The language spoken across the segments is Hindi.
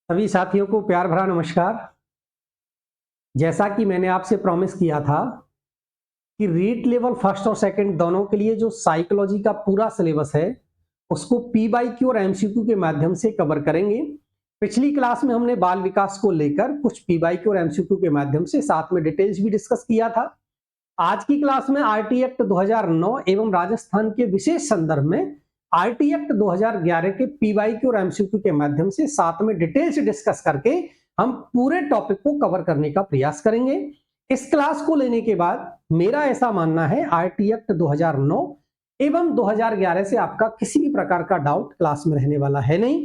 सभी साथियों को प्यार भरा नमस्कार। जैसा कि मैंने आपसे प्रॉमिस किया था कि रीट लेवल फर्स्ट और सेकंड दोनों के लिए जो साइकोलॉजी का पूरा सिलेबस है उसको पी/क्यू और एमसीक्यू के माध्यम से कवर करेंगे। पिछली क्लास में हमने बाल विकास को लेकर कुछ पी/क्यू और एमसीक्यू के माध्यम से साथ में डिटेल्स भी डिस्कस किया था। आज की क्लास में आरटी एक्ट 2009 एवं राजस्थान के विशेष संदर्भ में आरटी एक्ट 2011 के पी/क्यू और एमसीक्यू के माध्यम से साथ में डिटेल्स डिस्कस करके हम पूरे टॉपिक को कवर करने का प्रयास करेंगे। इस क्लास को लेने के बाद मेरा ऐसा मानना है आरटी एक्ट 2009 एवं 2011 से आपका किसी भी प्रकार का डाउट क्लास में रहने वाला है नहीं।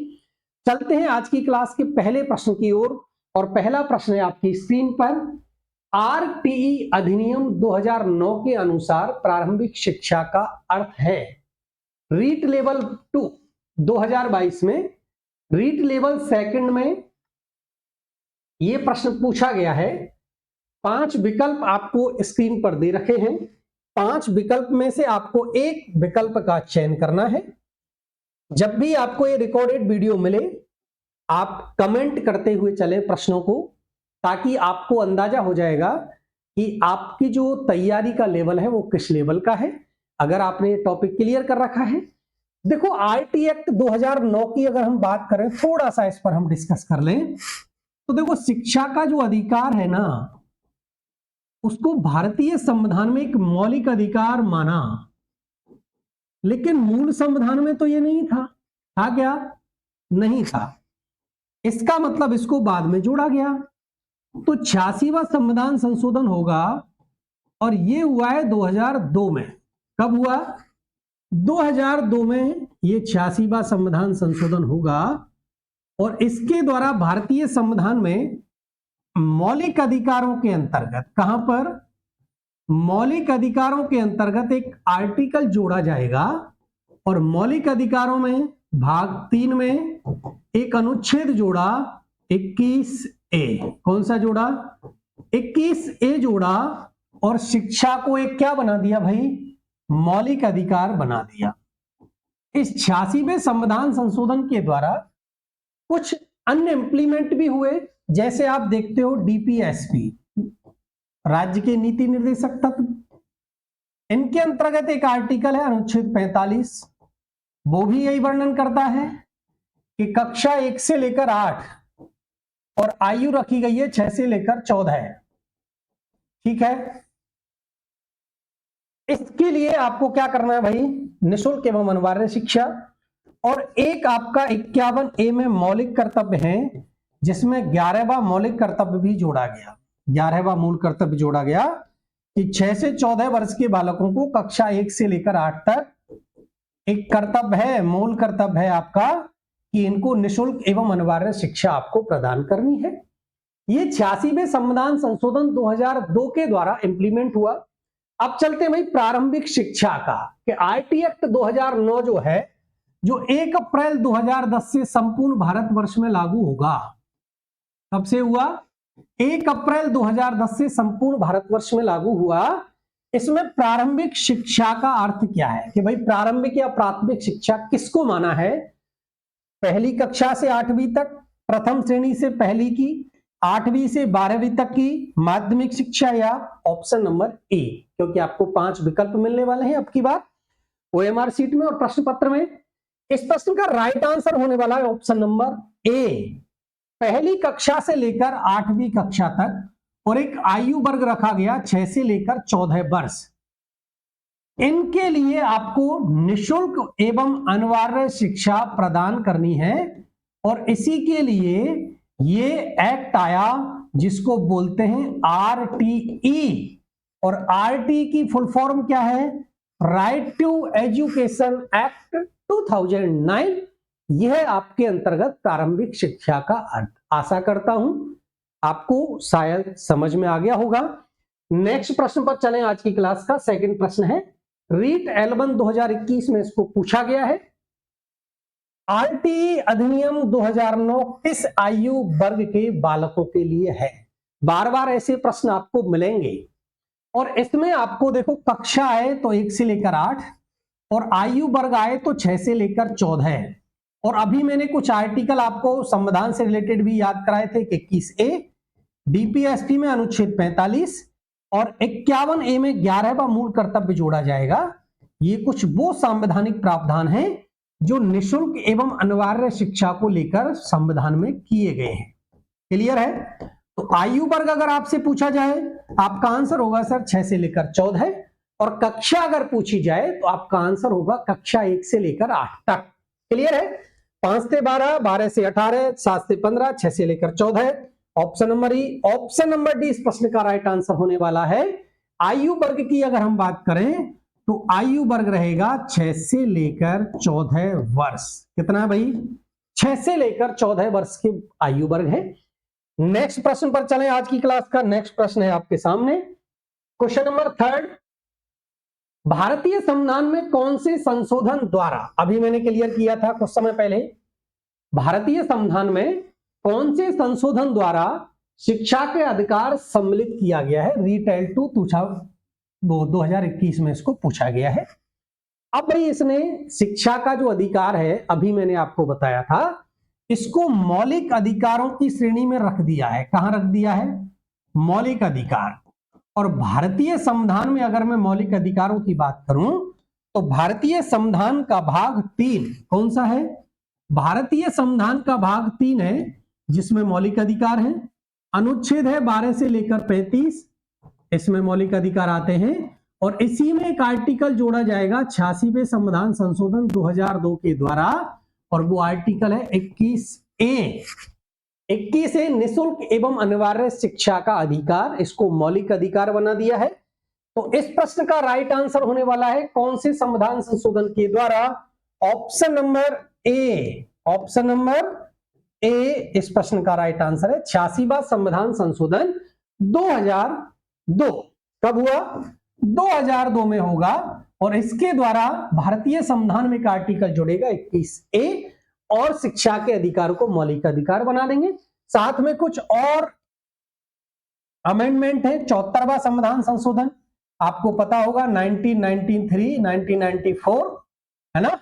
चलते हैं आज की क्लास के पहले प्रश्न की ओर और पहला प्रश्न है आपकी स्क्रीन पर। आरटीई अधिनियम 2009 के अनुसार प्रारंभिक शिक्षा का अर्थ है। रीट लेवल 2 2022 में, रीट लेवल सेकंड में यह प्रश्न पूछा गया है। 5 विकल्प आपको स्क्रीन पर दे रखे हैं। 5 विकल्प में से आपको एक विकल्प का चयन करना है। जब भी आपको ये रिकॉर्डेड वीडियो मिले आप कमेंट करते हुए चलें प्रश्नों को, ताकि आपको अंदाजा हो जाएगा कि आपकी जो तैयारी का लेवल है वो किस लेवल का है। अगर आपने टॉपिक क्लियर कर रखा है, देखो आरटी एक्ट 2009 की अगर हम बात करें, थोड़ा सा इस पर हम डिस्कस कर लें तो देखो शिक्षा का जो अधिकार है ना, उसको भारतीय संविधान में एक मौलिक अधिकार माना, लेकिन मूल संविधान में तो ये नहीं था। था क्या? नहीं था। इसका मतलब इसको बाद में जोड़ा गया। तो 86वां संविधान संशोधन होगा और ये हुआ है 2002 में। कब हुआ? 2002 में ये 86वां संविधान संशोधन होगा और इसके द्वारा भारतीय संविधान में मौलिक अधिकारों के अंतर्गत, कहां पर? मौलिक अधिकारों के अंतर्गत एक आर्टिकल जोड़ा जाएगा और मौलिक अधिकारों में भाग 3 में एक अनुच्छेद जोड़ा 21A। कौन सा जोड़ा? 21A जोड़ा और शिक्षा को एक क्या बना दिया भाई? मौलिक अधिकार बना दिया। इस 86वें संविधान संशोधन के द्वारा कुछ अन्य इंप्लीमेंट भी हुए, जैसे आप देखते हो डीपीएसपी, राज्य के नीति निर्देशक तत्व, इनके अंतर्गत एक आर्टिकल है अनुच्छेद 45, वो भी यही वर्णन करता है कि कक्षा 1 से लेकर 8 और आयु रखी गई है 6 से लेकर 14। ठीक है, इसके लिए आपको क्या करना है भाई? निःशुल्क एवं अनिवार्य शिक्षा। और एक आपका 51A में मौलिक कर्तव्य है, जिसमें 11वां मौलिक कर्तव्य भी जोड़ा गया। 11वां मूल कर्तव्य जोड़ा गया कि 6 से 14 वर्ष के बालकों को कक्षा 1 से लेकर 8 तक एक कर्तव्य है, मूल कर्तव्य है आपका कि इनको निःशुल्क एवं अनिवार्य शिक्षा आपको प्रदान करनी है। ये 86वें संविधान संशोधन 2002 के द्वारा इंप्लीमेंट हुआ। अब चलते हैं भाई प्रारंभिक शिक्षा का, कि आरटी एक्ट 2009 जो है, जो 1 अप्रैल 2010 से संपूर्ण भारतवर्ष में लागू होगा। कब से हुआ? 1 अप्रैल 2010 से संपूर्ण भारतवर्ष में लागू हुआ। इसमें प्रारंभिक शिक्षा का अर्थ क्या है कि भाई प्रारंभिक या प्राथमिक शिक्षा किसको माना है? पहली कक्षा से 8वीं तक, प्रथम श्रेणी से पहली की, 8वीं से 12वीं तक की माध्यमिक शिक्षा, या ऑप्शन नंबर ए, क्योंकि आपको 5 विकल्प मिलने वाले हैं अब की बार ओएमआर सीट में और प्रश्न पत्र में। इस प्रश्न का राइट आंसर होने वाला है ऑप्शन नंबर ए, पहली कक्षा से लेकर 8वीं कक्षा तक, और एक आयु वर्ग रखा गया 6 से लेकर 14 वर्ष। इनके लिए आपको निःशुल्क एवं अनिवार्य शिक्षा प्रदान करनी है और इसी के लिए ये एक्ट आया जिसको बोलते हैं आरटीई। और आरटी की फुल फॉर्म क्या है? Right to education act 2009। यह आपके अंतर्गत प्रारंभिक शिक्षा का अर्थ। आशा करता हूं आपको शायद समझ में आ गया होगा। नेक्स्ट प्रश्न पर चलें। आज की क्लास का सेकंड प्रश्न है, रीट L1 2021 में इसको पूछा गया है। आरटीई अधिनियम 2009 किस आयु वर्ग के बालकों के लिए है? बार बार ऐसे प्रश्न आपको मिलेंगे और इसमें आपको देखो कक्षा आए तो 1 से लेकर 8 और आयु वर्ग आए तो 6 से लेकर 14। और अभी मैंने कुछ आर्टिकल आपको संविधान से रिलेटेड भी याद कराए थे कि 21A, डीपीएसपी में अनुच्छेद 45 और 51A में 11वां मूल कर्तव्य जोड़ा जाएगा। ये कुछ वो संवैधानिक प्रावधान हैं जो निःशुल्क एवं अनिवार्य शिक्षा को लेकर संविधान में किए गए हैं। क्लियर है? तो आयु वर्ग अगर आपसे पूछा जाए, आपका आंसर होगा सर 6 से लेकर 14, और कक्षा अगर पूछी जाए तो आपका आंसर होगा कक्षा 1 से लेकर 8 तक। क्लियर है? 5 से 12, 12 से 18, 7 से 15, 6 से लेकर 14। ऑप्शन नंबर ई, ऑप्शन नंबर डी इस प्रश्न का राइट आंसर होने वाला है। आयु वर्ग की अगर हम बात करें तो आयु वर्ग रहेगा 6 से लेकर 14 वर्ष। कितना है भाई? 6 से लेकर 14 वर्ष के आयु वर्ग है। नेक्स्ट प्रश्न पर चलें। आज की क्लास का नेक्स्ट प्रश्न है आपके सामने, क्वेश्चन नंबर 3। भारतीय संविधान में कौन से संशोधन द्वारा, अभी मैंने क्लियर किया था कुछ समय पहले, भारतीय संविधान में कौन से संशोधन द्वारा शिक्षा के अधिकार सम्मिलित किया गया है? रीटेल टू 2021 में इसको पूछा गया है। अब भाई इसने शिक्षा का जो अधिकार है, अभी मैंने आपको बताया था, इसको मौलिक अधिकारों की श्रेणी में रख दिया है। कहां रख दिया है? मौलिक अधिकार। और भारतीय संविधान में अगर मैं मौलिक अधिकारों की बात करूं तो भारतीय संविधान का भाग 3 कौन सा है? भारतीय संविधान का भाग 3 है जिसमें मौलिक अधिकार है। अनुच्छेद है 12 से लेकर 35, इसमें मौलिक अधिकार आते हैं। और इसी में एक आर्टिकल जोड़ा जाएगा 86वें संविधान संशोधन 2002 के द्वारा, और वो आर्टिकल है 21A। 21A निःशुल्क एवं अनिवार्य शिक्षा का अधिकार, इसको मौलिक अधिकार बना दिया है। तो इस प्रश्न का राइट आंसर होने वाला है कौन से संविधान संशोधन के द्वारा? Option number A. Option number A इस प्रश्न का राइट आंसर है। 86वां संविधान संशोधन 2002 कब हुआ? 2002 में होगा। और इसके द्वारा भारतीय संविधान में एक आर्टिकल जुड़ेगा 21A और शिक्षा के अधिकार को मौलिक अधिकार बना देंगे। साथ में कुछ और अमेंडमेंट है। 74वां संविधान संशोधन आपको पता होगा 1993, 1994 है ना।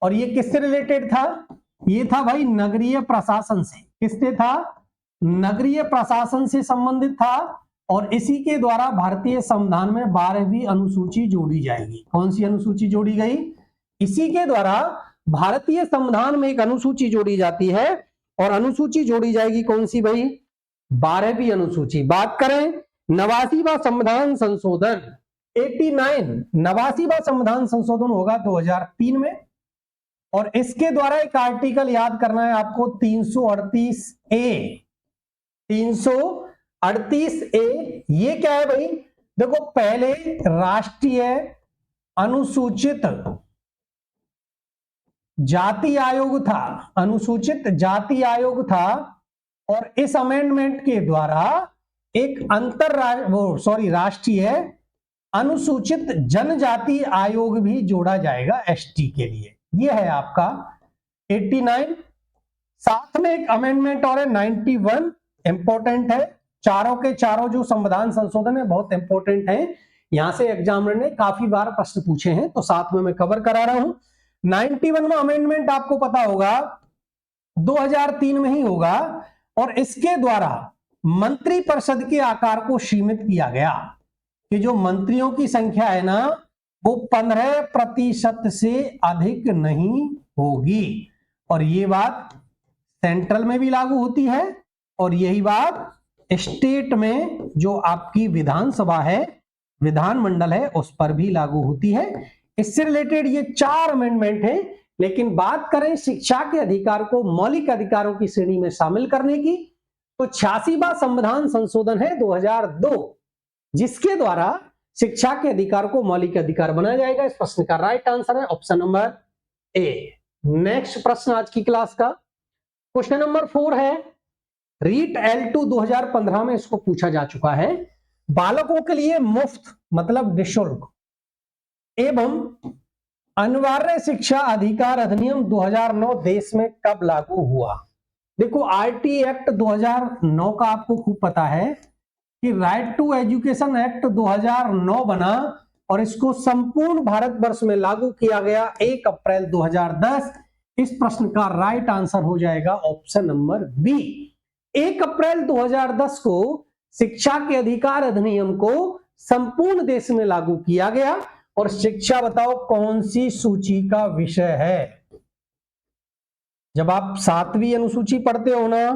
और ये किससे रिलेटेड था? ये था भाई नगरीय प्रशासन से। किससे था? नगरीय प्रशासन से संबंधित था। और इसी के द्वारा भारतीय संविधान में 12वीं अनुसूची जोड़ी जाएगी। कौन सी अनुसूची जोड़ी गई? इसी के द्वारा भारतीय संविधान में एक अनुसूची जोड़ी जाती है, और अनुसूची जोड़ी जाएगी कौन सी भाई? 12वीं अनुसूची। बात करें 89वां संविधान संशोधन 89, 89वां संविधान संशोधन होगा 2003 में। और इसके द्वारा एक आर्टिकल याद करना है आपको 338A। 338A ये क्या है भाई? देखो, पहले राष्ट्रीय अनुसूचित जाति आयोग था, अनुसूचित जाति आयोग था। और इस अमेंडमेंट के द्वारा एक राष्ट्रीय अनुसूचित जनजाति आयोग भी जोड़ा जाएगा एसटी के लिए। यह है आपका 89। साथ में एक अमेंडमेंट और है 91, इंपॉर्टेंट है। चारों के चारों जो संविधान संशोधन है बहुत इंपॉर्टेंट है। यहां से एग्जामिनर ने काफी बार प्रश्न पूछे हैं, तो साथ में मैं कवर करा रहा हूं। 91वां अमेंडमेंट आपको पता होगा 2003 में ही होगा। और इसके द्वारा मंत्री परिषद के आकार को सीमित किया गया कि जो मंत्रियों की संख्या है ना वो 15% से अधिक नहीं होगी। और ये बात सेंट्रल में भी लागू होती है, और यही बात स्टेट में जो आपकी विधानसभा है, विधानमंडल है, उस पर भी लागू होती है। इससे रिलेटेड ये 4 अमेंडमेंट है। लेकिन बात करें शिक्षा के अधिकार को मौलिक अधिकारों की श्रेणी में शामिल करने की, तो 86वां संविधान संशोधन है 2002, जिसके द्वारा शिक्षा के अधिकार को मौलिक अधिकार बनाया जाएगा। इस प्रश्न का राइट आंसर है ऑप्शन नंबर ए। नेक्स्ट प्रश्न आज की क्लास का क्वेश्चन नंबर 4 है। रीट L2 2015 में इसको पूछा जा चुका है। बालकों के लिए मुफ्त मतलब निःशुल्क एवं अनिवार्य शिक्षा अधिकार अधिनियम 2009 देश में कब लागू हुआ? देखो, आरटी एक्ट 2009 का आपको खूब पता है कि राइट टू एजुकेशन एक्ट 2009 बना, और इसको संपूर्ण भारतवर्ष में लागू किया गया 1 अप्रैल 2010। इस प्रश्न का राइट आंसर हो जाएगा ऑप्शन नंबर बी। 1 अप्रैल 2010 को शिक्षा के अधिकार अधिनियम को संपूर्ण देश में लागू किया गया। और शिक्षा बताओ कौन सी सूची का विषय है? जब आप 7वीं अनुसूची पढ़ते हो ना,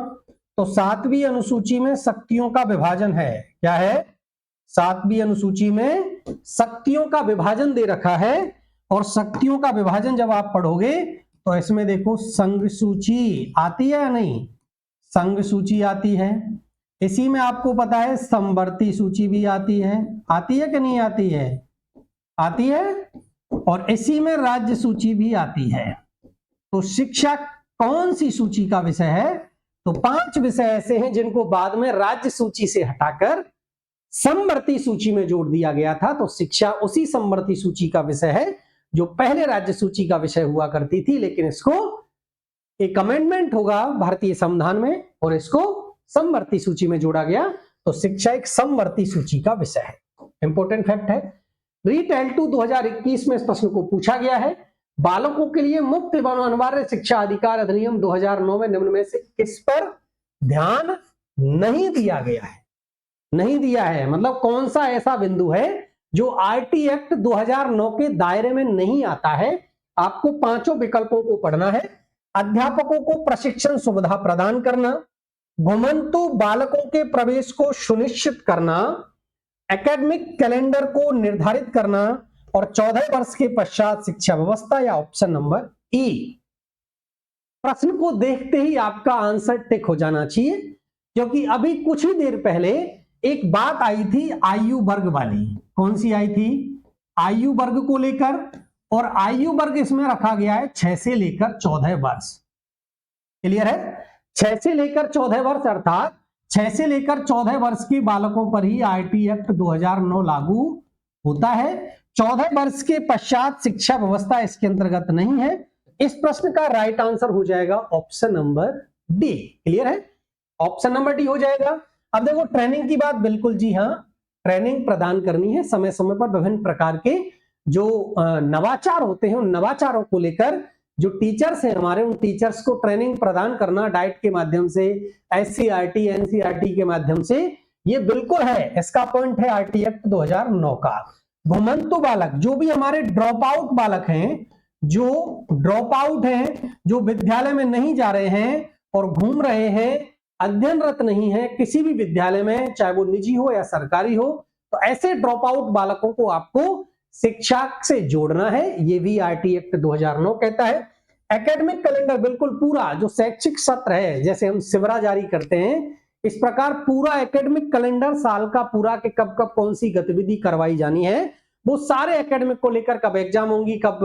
तो 7वीं अनुसूची में शक्तियों का विभाजन है। क्या है? 7वीं अनुसूची में शक्तियों का विभाजन दे रखा है। और शक्तियों का विभाजन जब आप पढ़ोगे तो इसमें देखो संघ सूची आती है या नहीं? संघ सूची आती है। इसी में आपको पता है समवर्ती सूची भी आती है। आती है कि नहीं आती है? आती है। और इसी में राज्य सूची भी आती है। तो शिक्षा कौन सी सूची का विषय है? तो 5 विषय ऐसे हैं जिनको बाद में राज्य सूची से हटाकर समवर्ती सूची में जोड़ दिया गया था। तो शिक्षा उसी समवर्ती सूची का विषय है जो पहले राज्य सूची का विषय हुआ करती थी, लेकिन इसको एक अमेंडमेंट होगा भारतीय संविधान में और इसको समवर्ती सूची में जोड़ा गया। तो शिक्षा एक समवर्ती सूची का विषय है। इंपॉर्टेंट फैक्ट है। रीट L2 2021 में इस प्रश्न को पूछा गया है। बालकों के लिए मुफ्त एवं अनिवार्य शिक्षा अधिकार अधिनियम 2009 में निम्न में से किस पर ध्यान नहीं दिया गया है? नहीं दिया है मतलब कौन सा ऐसा बिंदु है जो आईटी एक्ट 2009 के दायरे में नहीं आता है? आपको 5 विकल्पों को पढ़ना है। अध्यापकों को प्रशिक्षण सुविधा प्रदान करना, घुमंतु बालकों के प्रवेश को सुनिश्चित करना, एकेडमिक कैलेंडर को निर्धारित करना और 14 वर्ष के पश्चात शिक्षा व्यवस्था, या ऑप्शन नंबर ई। प्रश्न को देखते ही आपका आंसर टिक हो जाना चाहिए, क्योंकि अभी कुछ ही देर पहले एक बात आई थी आयु वर्ग वाली। कौन सी आई थी? आयु वर्ग को लेकर। और आयु वर्ग इसमें रखा गया है 6 से लेकर 14 वर्ष। क्लियर है? 6 से लेकर 14 वर्ष अर्थात 6 से लेकर 14 वर्ष के बालकों पर ही आईटी एक्ट 2009 लागू होता है। 14 वर्ष के पश्चात शिक्षा व्यवस्था इसके अंतर्गत नहीं है। इस प्रश्न का राइट आंसर हो जाएगा ऑप्शन नंबर डी। क्लियर है? ऑप्शन नंबर डी हो जाएगा। अब देखो ट्रेनिंग की बात, बिल्कुल जी हाँ, ट्रेनिंग प्रदान करनी है समय समय पर। विभिन्न प्रकार के जो नवाचार होते हैं उन नवाचारों को लेकर जो टीचर्स हैं हमारे, उन टीचर्स को ट्रेनिंग प्रदान करना डाइट के माध्यम से, एससीईआरटी एनसीईआरटी के माध्यम से, ये बिल्कुल है। इसका पॉइंट है आरटी एक्ट 2009 का। घुमंतु बालक, जो भी हमारे ड्रॉप आउट बालक हैं, जो ड्रॉप आउट हैं, जो विद्यालय में नहीं जा रहे हैं और घूम रहे हैं, अध्ययनरत नहीं है किसी भी विद्यालय में, चाहे वो निजी हो या सरकारी हो, तो ऐसे ड्रॉप आउट बालकों को आपको शिक्षा से जोड़ना है। ये भी आरटी एक्ट 2009 कहता है। एकेडमिक कैलेंडर बिल्कुल पूरा जो शैक्षिक सत्र है, जैसे हम सिवरा जारी करते हैं, इस प्रकार पूरा एकेडमिक कैलेंडर साल का पूरा के कब कब कौन सी गतिविधि करवाई जानी है, वो सारे एकेडमिक को लेकर, कब एग्जाम होंगी, कब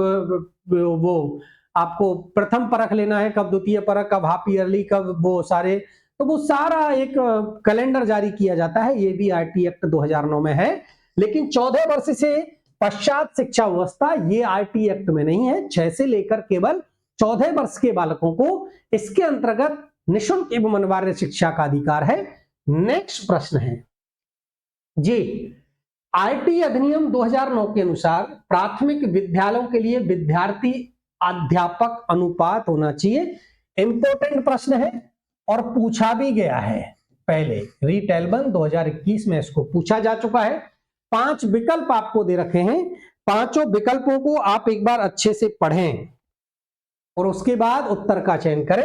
वो आपको प्रथम परख लेना है, कब द्वितीय परख, कब हाफ ईयरली, कब वो सारे, तो वो सारा एक कैलेंडर जारी किया जाता है। ये भी आरटी एक्ट 2009 में है। लेकिन 14 वर्ष से पश्चात शिक्षा व्यवस्था ये आरटी एक्ट में नहीं है। 6 से लेकर केवल 14 वर्ष के बालकों को इसके अंतर्गत निःशुल्क एवं अनिवार्य शिक्षा का अधिकार है। नेक्स्ट प्रश्न है जी, आरटी अधिनियम 2009 के अनुसार प्राथमिक विद्यालयों के लिए विद्यार्थी अध्यापक अनुपात होना चाहिए। इंपॉर्टेंट प्रश्न है और पूछा भी गया है पहले। रीट L1 2021 में इसको पूछा जा चुका है। 5 विकल्प आपको दे रखे हैं। 5 विकल्पों को आप एक बार अच्छे से पढ़ें और उसके बाद उत्तर का चयन करें।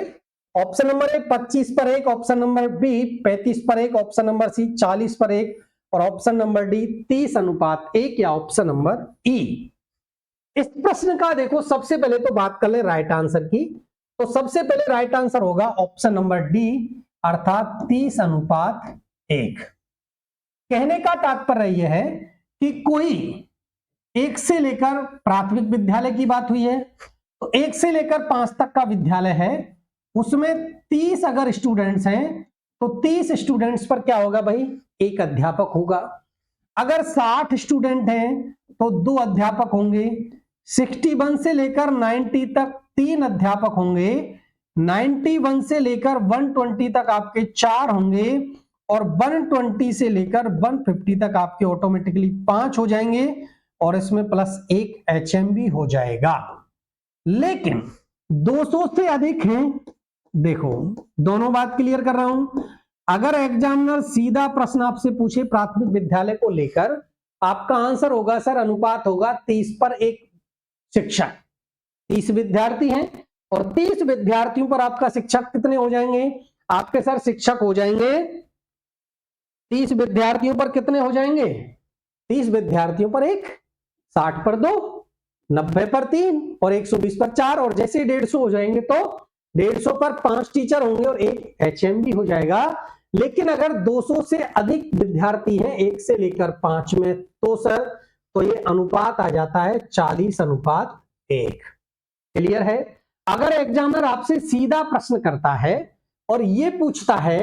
ऑप्शन नंबर 1 25 पर 1, ऑप्शन नंबर बी 35 पर 1, ऑप्शन नंबर सी 40 पर 1 और ऑप्शन नंबर डी 30:1 या ऑप्शन नंबर ई। इस प्रश्न का देखो सबसे पहले तो बात कर ले राइट आंसर की, तो सबसे पहले राइट आंसर होगा ऑप्शन नंबर डी अर्थात 30:1। कहने का तात्पर्य यह है कि कोई 1 से लेकर प्राथमिक विद्यालय की बात हुई है, तो 1 से लेकर 5 तक का विद्यालय है, उसमें 30 अगर स्टूडेंट्स हैं तो 30 स्टूडेंट्स पर क्या होगा भाई, 1 अध्यापक होगा। अगर 60 स्टूडेंट हैं तो 2 अध्यापक होंगे। 61 से लेकर 90 तक 3 अध्यापक होंगे। 91 से लेकर 120 तक आपके 4 होंगे और 120 से लेकर 150 तक आपके ऑटोमेटिकली 5 हो जाएंगे और इसमें प्लस 1 HM भी हो जाएगा। लेकिन 200 से अधिक हैं, देखो दोनों बात क्लियर कर रहा हूं। अगर एग्जामिनर सीधा प्रश्न आपसे पूछे प्राथमिक विद्यालय को लेकर, आपका आंसर होगा सर अनुपात होगा 30 पर 1 शिक्षक। 30 विद्यार्थी हैं और 30 विद्यार्थियों पर आपका शिक्षक कितने हो जाएंगे? आपके सर शिक्षक हो जाएंगे 30 विद्यार्थियों पर कितने हो जाएंगे? 30 विद्यार्थियों पर 1, 60 पर 2, 90 पर 3 और 120 पर 4, और जैसे 150 हो जाएंगे तो 150 पर 5 टीचर होंगे और 1 HM भी हो जाएगा। लेकिन अगर 200 से अधिक विद्यार्थी हैं 1 से लेकर 5 में, तो सर तो ये अनुपात आ जाता है 40:1। क्लियर है? अगर एग्जामिनर आपसे सीधा प्रश्न करता है और ये पूछता है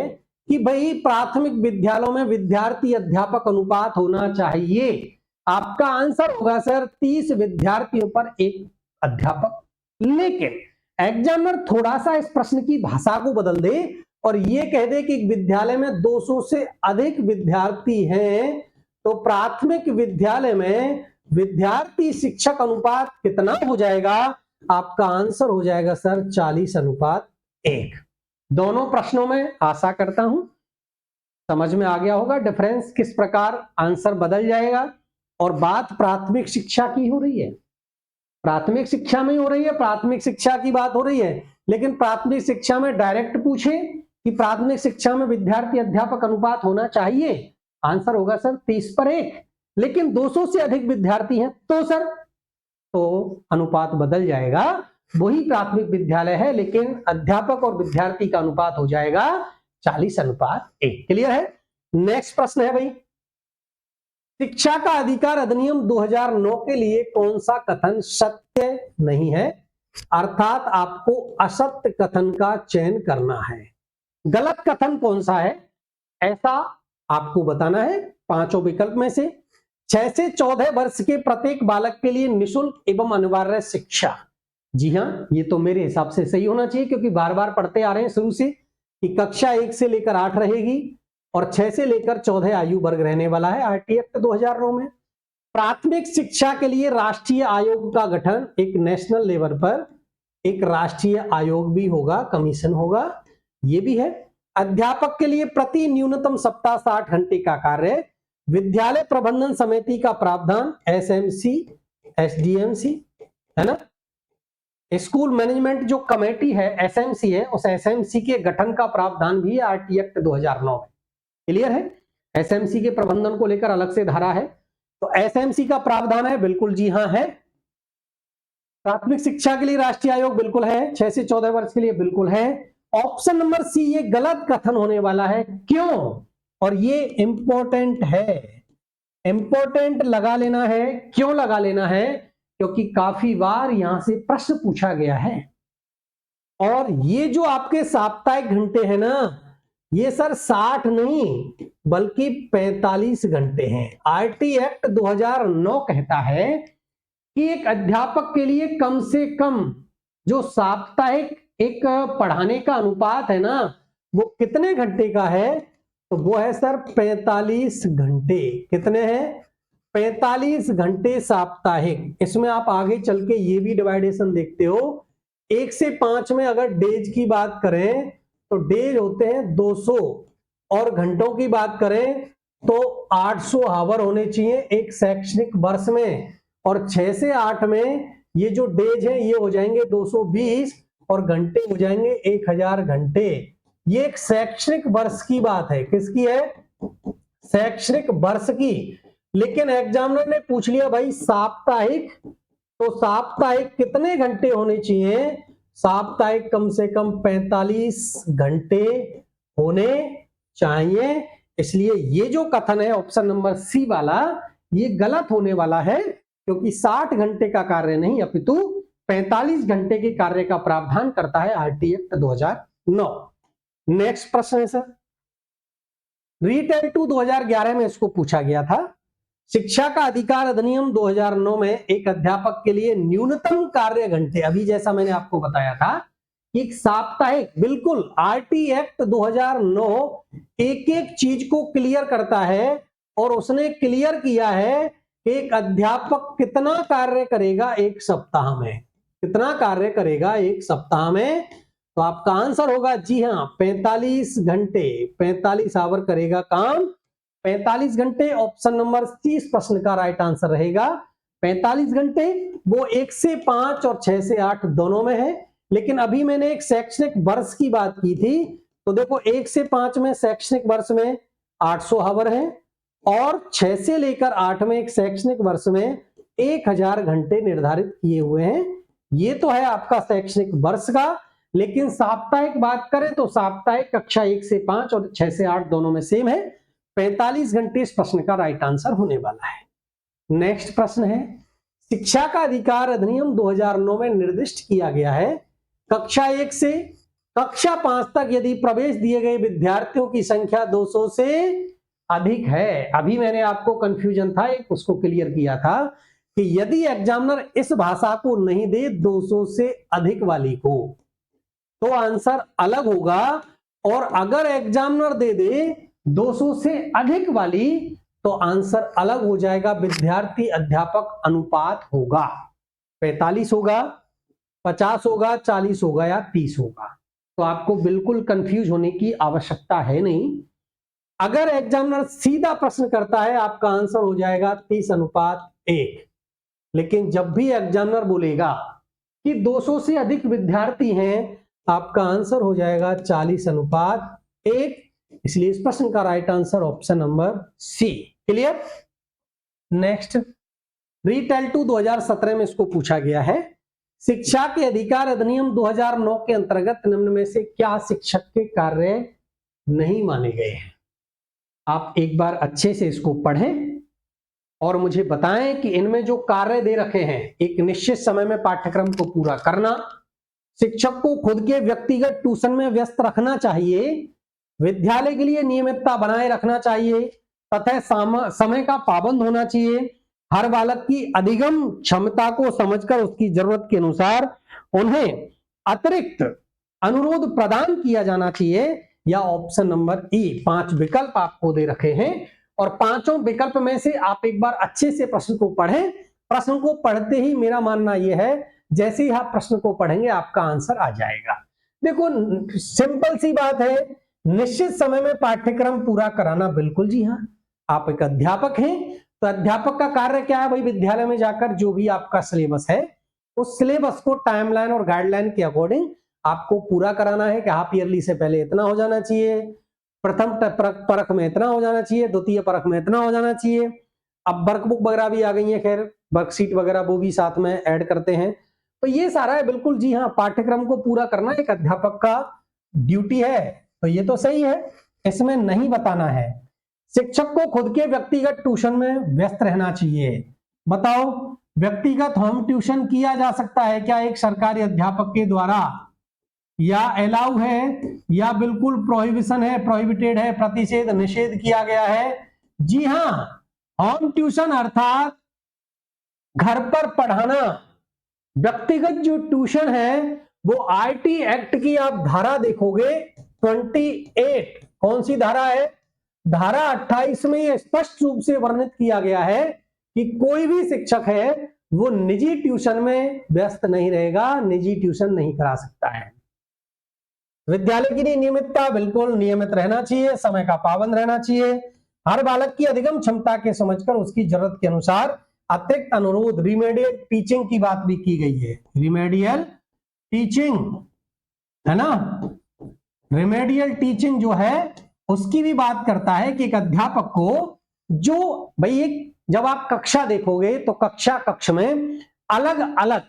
कि भाई प्राथमिक विद्यालयों में विद्यार्थी अध्यापक अनुपात होना चाहिए, आपका आंसर होगा सर 30 विद्यार्थियों पर 1 अध्यापक। लेकिन एग्जामिनर थोड़ा सा इस प्रश्न की भाषा को बदल दे और ये कह दे कि विद्यालय में 200 से अधिक विद्यार्थी हैं, तो प्राथमिक विद्यालय में विद्यार्थी शिक्षक अनुपात कितना हो जाएगा? आपका आंसर हो जाएगा सर 40:1। दोनों प्रश्नों में आशा करता हूं समझ में आ गया होगा डिफरेंस किस प्रकार आंसर बदल जाएगा। और बात प्राथमिक शिक्षा की हो रही है, प्राथमिक शिक्षा में हो रही है, प्राथमिक शिक्षा की बात हो रही है। लेकिन प्राथमिक शिक्षा में डायरेक्ट पूछे कि प्राथमिक शिक्षा में विद्यार्थी अध्यापक अनुपात होना चाहिए, आंसर होगा सर 30 पर 1। लेकिन 200 से अधिक विद्यार्थी हैं तो सर तो अनुपात बदल जाएगा, वही प्राथमिक विद्यालय है लेकिन अध्यापक और विद्यार्थी का अनुपात हो जाएगा 40:1। क्लियर है? नेक्स्ट प्रश्न है भाई, शिक्षा का अधिकार अधिनियम 2009 के लिए कौन सा कथन सत्य नहीं है? अर्थात आपको असत्य कथन का चयन करना है। गलत कथन कौन सा है ऐसा आपको बताना है पांचों विकल्प में से। 6 से 14 वर्ष के प्रत्येक बालक के लिए निःशुल्क एवं अनिवार्य शिक्षा। जी हां, ये तो मेरे हिसाब से सही होना चाहिए क्योंकि बार बार पढ़ते आ रहे हैं शुरू से कि कक्षा 1 से लेकर 8 रहेगी और 6 से लेकर 14 आयु वर्ग रहने वाला है आरटी एक्ट 2009 में। प्राथमिक शिक्षा के लिए राष्ट्रीय आयोग का गठन, एक नेशनल लेवल पर एक राष्ट्रीय आयोग भी होगा, कमीशन होगा, ये भी है। अध्यापक के लिए प्रति न्यूनतम सप्ताह 60 घंटे का कार्य। विद्यालय प्रबंधन समिति का प्रावधान एसएमसी एसडीएमसी है ना। स्कूल मैनेजमेंट जो कमेटी है एसएमसी है, उस एसएमसी के गठन का प्रावधान भी आरटी एक्ट 2009 में। क्लियर है? एसएमसी के प्रबंधन को लेकर अलग से धारा है, तो एसएमसी का प्रावधान है, बिल्कुल जी हां है। प्राथमिक शिक्षा के लिए राष्ट्रीय आयोग बिल्कुल है, 6 से 14 वर्ष के लिए बिल्कुल है। ऑप्शन नंबर सी ये गलत कथन होने वाला है, क्यों? और ये इंपॉर्टेंट है, इंपॉर्टेंट लगा लेना है। क्यों लगा लेना है? क्योंकि काफी बार यहां से प्रश्न पूछा गया है। और ये जो आपके साप्ताहिक घंटे हैं ना, ये सर 60 नहीं बल्कि 45 घंटे हैं। आरटी एक्ट 2009 कहता है कि एक अध्यापक के लिए कम से कम जो साप्ताहिक एक पढ़ाने का अनुपात है ना, वो कितने घंटे का है? तो वो है सर 45 घंटे। कितने हैं? 45 घंटे साप्ताहिक। इसमें आप आगे चल के ये भी डिवाइडेशन देखते हो, 1 से 5 में अगर डेज की बात करें तो डेज होते हैं 200 और घंटों की बात करें तो 800 आवर होने चाहिए एक शैक्षणिक वर्ष में। और 6 से 8 में ये जो डेज है ये हो जाएंगे 220 और घंटे हो जाएंगे 1000 घंटे। ये एक शैक्षणिक वर्ष की बात है। किसकी है? शैक्षणिक वर्ष की। लेकिन एग्जामिनर ने पूछ लिया भाई साप्ताहिक, तो साप्ताहिक कितने घंटे होने चाहिए? साप्ताहिक कम से कम 45 घंटे होने चाहिए। इसलिए ये जो कथन है ऑप्शन नंबर सी वाला, ये गलत होने वाला है, क्योंकि 60 घंटे का कार्य नहीं अपितु 45 घंटे के कार्य का प्रावधान करता है आरटी एक्ट 2009। नेक्स्ट प्रश्न है सर, रीटेल 2 2011 में इसको पूछा गया था। शिक्षा का अधिकार अधिनियम 2009 में एक अध्यापक के लिए न्यूनतम कार्य घंटे, अभी जैसा मैंने आपको बताया था कि साप्ताहिक, बिल्कुल आरटी एक्ट 2009 एक एक चीज को क्लियर करता है और उसने क्लियर किया है कि एक अध्यापक कितना कार्य करेगा एक सप्ताह में। कितना कार्य करेगा एक सप्ताह में? तो आपका आंसर होगा जी हाँ 45 घंटे, 45 आवर करेगा काम, 45 घंटे। ऑप्शन नंबर सी इस प्रश्न का राइट आंसर रहेगा 45 घंटे। वो 1 से 5 और 6 से 8 दोनों में है, लेकिन अभी मैंने एक शैक्षणिक वर्ष की बात की थी, तो देखो 1 से 5 में शैक्षणिक वर्ष में 800 आवर है, और 6 से लेकर 8 में एक शैक्षणिक वर्ष में 1000 घंटे निर्धारित किए हुए हैं। ये तो है आपका शैक्षणिक वर्ष का, लेकिन साप्ताहिक बात करें तो साप्ताहिक कक्षा 1 से 5 और 6 से 8 दोनों में सेम है। 45 घंटे इस प्रश्न का राइट आंसर होने वाला है। नेक्स्ट प्रश्न है, शिक्षा का अधिकार अधिनियम 2009 में निर्दिष्ट किया गया है, कक्षा 1 से कक्षा 5 तक यदि प्रवेश दिए गए विद्यार्थियों की संख्या 200 से अधिक है। अभी मैंने आपको कंफ्यूजन था एक, उसको क्लियर किया था कि यदि एग्जामिनर इस भाषा को नहीं दे 200 से अधिक वाली को, तो आंसर अलग होगा, और अगर एग्जामिनर दे दे 200 से अधिक वाली, तो आंसर अलग हो जाएगा। विद्यार्थी अध्यापक अनुपात होगा, 45 होगा, 50 होगा, 40 होगा या 30 होगा। तो आपको बिल्कुल कंफ्यूज होने की आवश्यकता है नहीं। अगर एग्जामिनर सीधा प्रश्न करता है, आपका आंसर हो जाएगा 30:1। लेकिन जब भी एग्जामिनर बोलेगा कि 200 से अधिक विद्यार्थी हैं, आपका आंसर हो जाएगा 40:1। इसलिए इस प्रश्न का right answer option number C. Clear? Next, रीटेल 2 2017 में इसको पूछा गया है, शिक्षा के अधिकार अधिनियम 2009 के अंतर्गत निम्न में से क्या शिक्षक के कार्य नहीं माने गए हैं? आप एक बार अच्छे से इसको पढ़ें और मुझे बताएं कि इनमें जो कार्य दे रखे हैं, एक निश्चित समय में पाठ्यक्रम को पूरा करना, शिक्षक को खुद के व्यक्तिगत ट्यूशन में व्यस्त रखना चाहिए, विद्यालय के लिए नियमितता बनाए रखना चाहिए, तथा समय का पाबंद होना चाहिए, हर बालक की अधिगम क्षमता को समझकर उसकी जरूरत के अनुसार उन्हें अतिरिक्त अनुरोध प्रदान किया जाना चाहिए, या ऑप्शन नंबर ई। 5 विकल्प आपको दे रखे हैं, और पांचों विकल्प में से आप एक बार अच्छे से प्रश्न को पढ़ें। प्रश्न को पढ़ते ही मेरा मानना यह है, जैसे ही आप प्रश्न को पढ़ेंगे आपका आंसर आ जाएगा। देखो सिंपल सी बात है, निश्चित समय में पाठ्यक्रम पूरा कराना, बिल्कुल जी हाँ। आप एक अध्यापक हैं, तो अध्यापक का कार्य क्या है भाई? विद्यालय में जाकर जो भी आपका सिलेबस है, उस सिलेबस को टाइमलाइन और गाइडलाइन के अकॉर्डिंग आपको पूरा कराना है कि हाफ ईयरली से पहले इतना हो जाना चाहिए, प्रथम परख में इतना हो जाना चाहिए, द्वितीय परख में इतना हो जाना चाहिए। अब वर्कबुक वगैरह भी आ गई है, खैर वर्कशीट वगैरह वो भी साथ में ऐड करते हैं। तो ये सारा है, बिल्कुल जी हाँ, पाठ्यक्रम को पूरा करना एक अध्यापक का ड्यूटी है, तो ये तो सही है, इसमें नहीं बताना है। शिक्षक को खुद के व्यक्तिगत ट्यूशन में व्यस्त रहना चाहिए। बताओ, व्यक्तिगत होम ट्यूशन किया जा सकता है क्या एक सरकारी अध्यापक के द्वारा, या अलाउ है, या बिल्कुल प्रोहिबिशन है, प्रोहिबिटेड है, प्रतिषेध निषेध किया गया है? जी हाँ, होम ट्यूशन अर्थात घर पर पढ़ाना। व्यक्तिगत जो ट्यूशन है वो आईटी एक्ट की आप धारा देखोगे 28, कौन सी धारा है? धारा 28 में यह स्पष्ट रूप से वर्णित किया गया है कि कोई भी शिक्षक है वो निजी ट्यूशन में व्यस्त नहीं रहेगा, निजी ट्यूशन नहीं करा सकता है। विद्यालय के लिए नियमितता, बिल्कुल नियमित रहना चाहिए, समय का पाबंद रहना चाहिए, हर बालक की अधिगम क्षमता के समझकर उसकी जरूरत के अनुसार अतिरिक्त अनुरोध, रिमेडियल टीचिंग की बात भी की गई है, रिमेडियल टीचिंग है ना, रिमेडियल टीचिंग जो है उसकी भी बात करता है कि एक अध्यापक को, जो भाई एक जब आप कक्षा देखोगे तो कक्ष में अलग अलग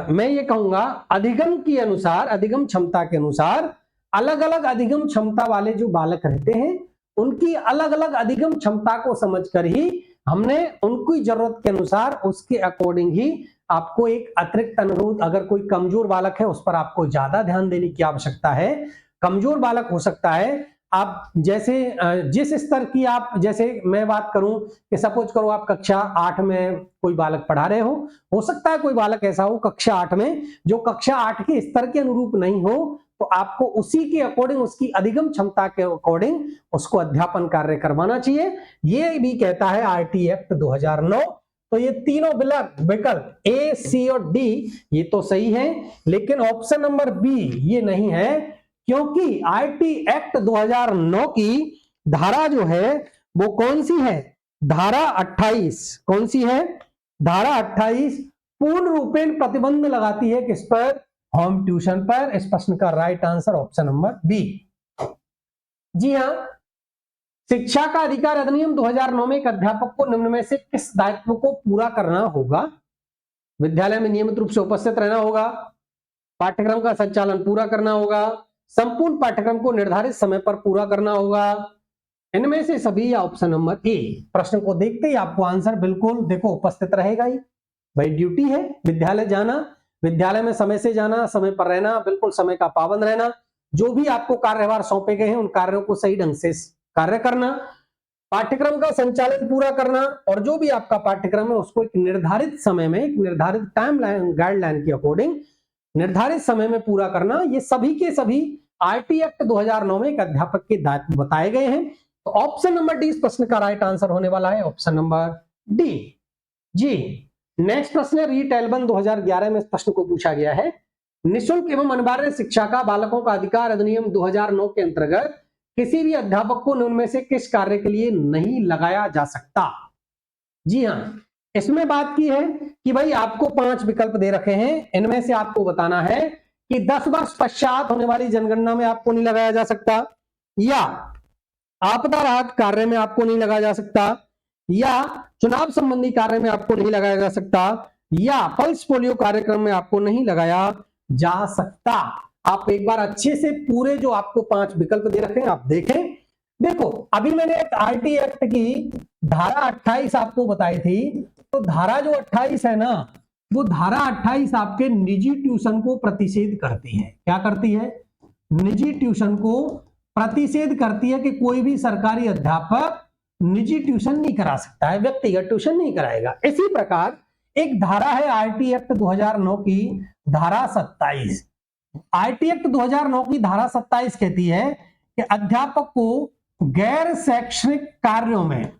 मैं ये कहूंगा अधिगम के अनुसार, अधिगम क्षमता के अनुसार अलग अलग अधिगम क्षमता वाले जो बालक रहते हैं उनकी अलग अलग अधिगम क्षमता को समझकर ही हमने उनकी जरूरत के अनुसार उसके अकॉर्डिंग ही आपको एक अतिरिक्त अनुरोध, अगर कोई कमजोर बालक है उस पर आपको ज्यादा ध्यान देने की आवश्यकता है। कमजोर बालक हो सकता है, आप जैसे जिस स्तर की आप, जैसे मैं बात करूं कि सपोज करो आप कक्षा 8 में कोई बालक पढ़ा रहे हो सकता है कोई बालक ऐसा हो कक्षा 8 में जो कक्षा 8 के स्तर के अनुरूप नहीं हो, तो आपको उसी के अकॉर्डिंग, उसकी अधिगम क्षमता के अकॉर्डिंग उसको अध्यापन कार्य करवाना चाहिए। ये भी कहता है आरटी एक्ट 2009। तो ये तीनों विकल्प ए, सी और डी ये तो सही है, लेकिन ऑप्शन नंबर बी ये नहीं है, क्योंकि आईटी एक्ट 2009 की धारा जो है वो कौन सी है, धारा 28। कौन सी है, धारा 28 पूर्ण रूपेण प्रतिबंध लगाती है किस पर, होम ट्यूशन पर। इस प्रश्न का right answer option number B. जी हां, शिक्षा का अधिकार अधिनियम 2009 में एक अध्यापक को निम्न में से किस दायित्व को पूरा करना होगा, विद्यालय में नियमित रूप से उपस्थित रहना होगा, पाठ्यक्रम का संचालन पूरा करना होगा, संपूर्ण पाठ्यक्रम को निर्धारित समय पर पूरा करना होगा, इनमें से सभी या ऑप्शन नंबर ए। प्रश्न को देखते ही आपको आंसर बिल्कुल देखो उपस्थित रहेगा ही। भाई ड्यूटी है विद्यालय जाना, विद्यालय में समय से जाना, समय पर रहना, बिल्कुल समय का पाबंद रहना, जो भी आपको कार्यभार सौंपे गए हैं उन कार्यों को सही ढंग से कार्य करना, पाठ्यक्रम का संचालन पूरा करना, और जो भी आपका पाठ्यक्रम है उसको एक निर्धारित समय में, एक निर्धारित टाइम लाइन गाइडलाइन के अकॉर्डिंग निर्धारित समय में पूरा करना, ये सभी के सभी आईटी एक्ट 2009 में एक अध्यापक के दायित्व बताए गए हैं। तो ऑप्शन नंबर डी इस प्रश्न का राइट आंसर होने वाला है, ऑप्शन नंबर डी। जी नेक्स्ट प्रश्न है रीट एल्बन 2011 में इस प्रश्न को पूछा गया है, निःशुल्क एवं अनिवार्य शिक्षा का बालकों का अधिकार अधिनियम 2009 के अंतर्गत किसी भी अध्यापक को उनमें से किस कार्य के लिए नहीं लगाया जा सकता। जी हां, इसमें बात की है कि भाई आपको 5 विकल्प दे रखे हैं, इनमें से आपको बताना है कि 10 वर्ष पश्चात होने वाली जनगणना में आपको नहीं लगाया जा सकता, या आपदा राहत कार्य में आपको नहीं लगाया जा सकता, या चुनाव संबंधी कार्य में आपको नहीं लगाया जा सकता, या पल्स पोलियो कार्यक्रम में आपको नहीं लगाया जा सकता। आप एक बार अच्छे से पूरे जो आपको 5 विकल्प दे रखे हैं आप देखें। देखो अभी मैंने एक आईटी एक्ट की धारा 28 आपको बताई थी, तो धारा जो 28 है ना, वो धारा 28 आपके निजी ट्यूशन को प्रतिषेध करती है। क्या करती है, निजी ट्यूशन को प्रतिषेध करती है कि कोई भी सरकारी अध्यापक निजी ट्यूशन नहीं करा सकता है, व्यक्तिगत ट्यूशन नहीं कराएगा। इसी प्रकार एक धारा है आईटी एक्ट 2009 की धारा 27। आईटी एक्ट 2009 की धारा 27 कहती है कि अध्यापक को गैर शैक्षणिक कार्यों में,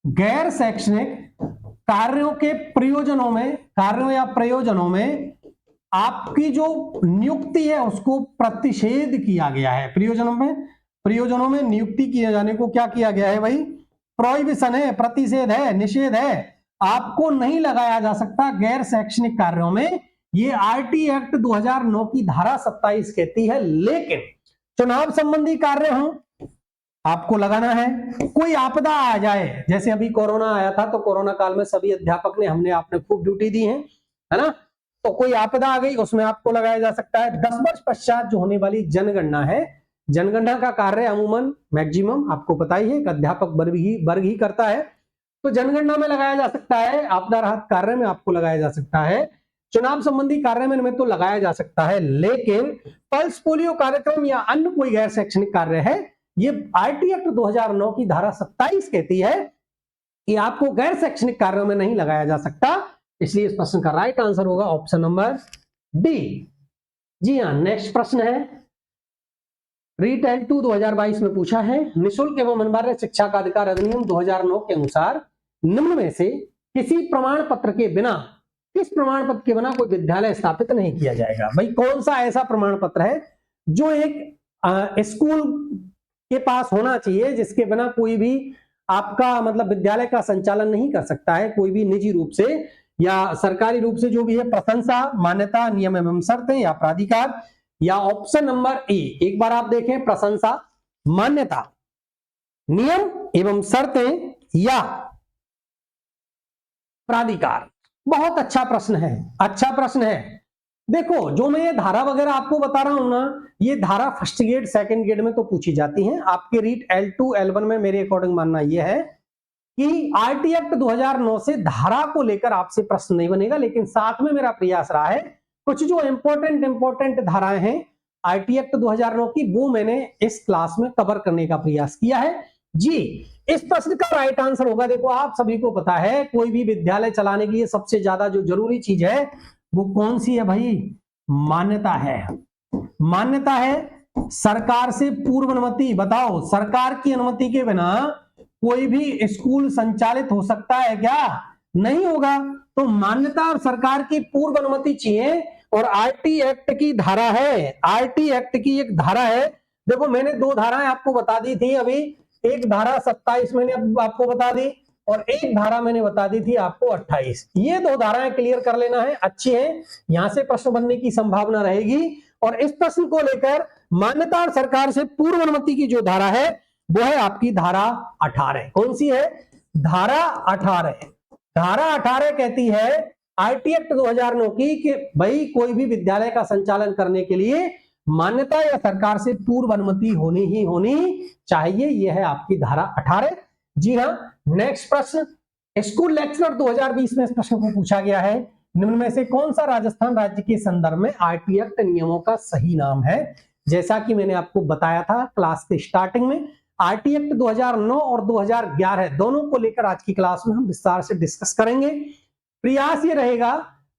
गैर शैक्षणिक कार्यों के प्रयोजनों में, कार्यों या प्रयोजनों में आपकी जो नियुक्ति है उसको प्रतिषेध किया गया है। प्रयोजनों में नियुक्ति किए जाने को क्या किया गया है भाई, प्रोहिबिशन है, प्रतिषेध है, निषेध है, आपको नहीं लगाया जा सकता गैर शैक्षणिक कार्यों में। ये आईटी एक्ट 2009 की धारा 27 कहती है। लेकिन चुनाव संबंधी कार्य हो आपको लगाना है, कोई आपदा आ जाए, जैसे अभी कोरोना आया था तो कोरोना काल में सभी अध्यापक ने हमने आपने खूब ड्यूटी दी है ना, तो कोई आपदा आ गई उसमें आपको लगाया जा सकता है। 10 वर्ष पश्चात जो होने वाली जनगणना है, जनगणना का कार्य अमूमन मैक्सिमम आपको पता ही है एक अध्यापक वर्ग ही करता है, तो जनगणना में लगाया जा सकता है, आपदा राहत कार्य में आपको लगाया जा सकता है, चुनाव संबंधी कार्य में तो लगाया जा सकता है। लेकिन पल्स पोलियो कार्यक्रम या अन्य कोई गैर शैक्षणिक कार्य है, ये आईटी एक्ट 2009 की धारा 27 कहती है कि आपको गैर शैक्षणिक कार्यों में नहीं लगाया जा सकता। इसलिए इस प्रश्न का राइट आंसर होगा ऑप्शन नंबर डी। जी हां, नेक्स्ट प्रश्न है रीट L2 2022 में पूछा है, निःशुल्क एवं अनिवार्य शिक्षा का अधिकार अधिनियम 2009 के अनुसार निम्न में से किसी प्रमाण पत्र के बिना, किस प्रमाण पत्र के बिना कोई विद्यालय स्थापित नहीं किया जाएगा। भाई कौन सा ऐसा प्रमाण पत्र है जो एक स्कूल के पास होना चाहिए, जिसके बिना कोई भी आपका मतलब विद्यालय का संचालन नहीं कर सकता है, कोई भी निजी रूप से या सरकारी रूप से, जो भी है, प्रशंसा, मान्यता, नियम एवं शर्तें या प्राधिकार, या ऑप्शन नंबर ए। एक बार आप देखें, प्रशंसा, मान्यता, नियम एवं शर्तें या प्राधिकार। बहुत अच्छा प्रश्न है, अच्छा प्रश्न है। देखो जो मैं ये धारा वगैरह आपको बता रहा हूं ना, ये धारा फर्स्ट ग्रेड सेकंड ग्रेड में तो पूछी जाती हैं। आपके रीट L2 L1 में मेरे अकॉर्डिंग मानना यह है कि आईटी एक्ट 2009 से धारा को लेकर आपसे प्रश्न नहीं बनेगा, लेकिन साथ में मेरा प्रयास रहा है कुछ जो इंपॉर्टेंट धाराएं हैं आईटी एक्ट 2009 की, वो मैंने इस क्लास में कवर करने का प्रयास किया है। जी, इस प्रश्न का राइट आंसर होगा, देखो आप सभी को पता है कोई भी विद्यालय चलाने के लिए सबसे ज्यादा जो जरूरी चीज है वो कौन सी है भाई, मान्यता है। मान्यता है, सरकार से पूर्व अनुमति। बताओ सरकार की अनुमति के बिना कोई भी स्कूल संचालित हो सकता है क्या? नहीं होगा तो मान्यता और सरकार की पूर्व अनुमति चाहिए। और आरटी एक्ट की धारा है, आरटी एक्ट की एक धारा है, देखो मैंने दो धाराएं आपको बता दी थी अभी, एक धारा 27 मैंने आपको बता दी और एक धारा मैंने बता दी थी आपको 28। ये दो धाराएं क्लियर कर लेना है, अच्छी है, यहां से प्रश्न बनने की संभावना रहेगी। और इस प्रश्न को लेकर मान्यता और सरकार से पूर्व अनुमति की जो धारा है वो है आपकी धारा 18। कौन सी है? धारा 18। धारा 18 कहती है आईटी एक्ट 2009 की कि भाई कोई भी विद्यालय का संचालन करने के लिए मान्यता या सरकार से पूर्व अनुमति होनी ही होनी चाहिए। यह है आपकी धारा 18। जी हाँ, नेक्स्ट प्रश्न, स्कूल लेक्चरर 2020 में इस प्रश्न को पूछा गया है, निम्न में से कौन सा राजस्थान राज्य के संदर्भ में आरटी एक्ट नियमों का सही नाम है? जैसा कि मैंने आपको बताया था क्लास के स्टार्टिंग में, आरटी एक्ट 2009 और 2011 दोनों को लेकर आज की क्लास में हम विस्तार से डिस्कस करेंगे। प्रयास ये रहेगा,